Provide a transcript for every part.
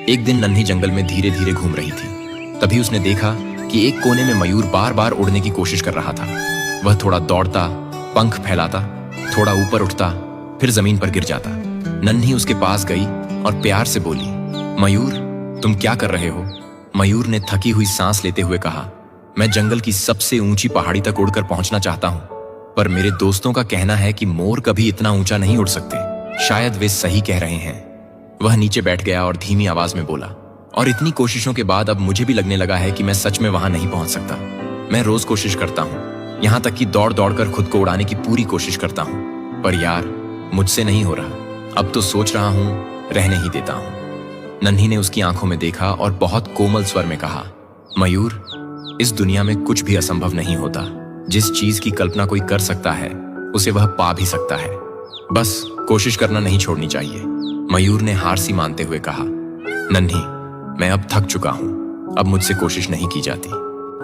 एक दिन नन्ही जंगल में धीरे धीरे घूम रही थी। तभी उसने देखा कि एक कोने में मयूर बार बार उड़ने की कोशिश कर रहा था। वह थोड़ा दौड़ता, पंख फैलाता, थोड़ा ऊपर उठता, फिर जमीन पर गिर जाता। नन्ही उसके पास गई और प्यार से बोली, मयूर, तुम क्या कर रहे हो? मयूर ने थकी हुई सांस लेते हुए कहा, मैं जंगल की सबसे ऊंची पहाड़ी तक उड़कर पहुंचना चाहता हूं, पर मेरे दोस्तों का कहना है कि मोर कभी इतना ऊंचा नहीं उड़ सकते। शायद वे सही कह रहे हैं। वह नीचे बैठ गया और धीमी आवाज में बोला, और इतनी कोशिशों के बाद अब मुझे भी लगने लगा है कि मैं सच में वहां नहीं पहुंच सकता। मैं रोज कोशिश करता हूं, यहां तक कि दौड़ दौड़ कर खुद को उड़ाने की पूरी कोशिश करता हूं, पर यार मुझसे नहीं हो रहा। अब तो सोच रहा हूं रहने ही देता हूं। नन्ही ने उसकी आंखों में देखा और बहुत कोमल स्वर में कहा, मयूर, इस दुनिया में कुछ भी असंभव नहीं होता। जिस चीज की कल्पना कोई कर सकता है उसे वह पा भी सकता है। बस कोशिश करना नहीं छोड़नी चाहिए। मयूर ने हार सी मानते हुए कहा, नन्ही, मैं अब थक चुका हूं, अब मुझसे कोशिश नहीं की जाती।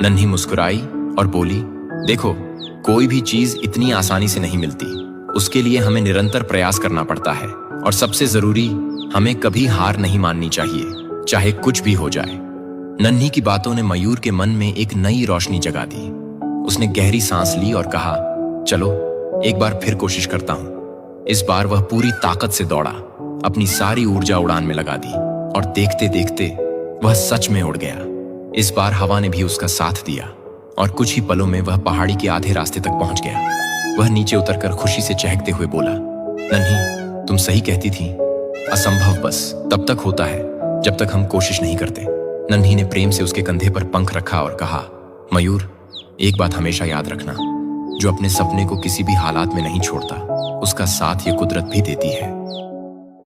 नन्ही मुस्कुराई और बोली, देखो, कोई भी चीज इतनी आसानी से नहीं मिलती। उसके लिए हमें निरंतर प्रयास करना पड़ता है, और सबसे जरूरी, हमें कभी हार नहीं माननी चाहिए, चाहे कुछ भी हो जाए। नन्ही की बातों ने मयूर के मन में एक नई रोशनी जगा दी। उसने गहरी सांस ली और कहा, चलो एक बार फिर कोशिश करता हूं। इस बार वह पूरी ताकत से दौड़ा, अपनी सारी ऊर्जा उड़ान में लगा दी, और देखते देखते वह सच में उड़ गया। इस बार हवा ने भी उसका साथ दिया, और कुछ ही पलों में वह पहाड़ी के आधे रास्ते तक पहुंच गया। वह नीचे उतरकर खुशी से चहकते हुए बोला, नन्ही, तुम सही कहती थी। असंभव बस तब तक होता है जब तक हम कोशिश नहीं करते। नन्ही ने प्रेम से उसके कंधे पर पंख रखा और कहा, मयूर, एक बात हमेशा याद रखना, जो अपने सपने को किसी भी हालात में नहीं छोड़ता, उसका साथ ये कुदरत भी देती है।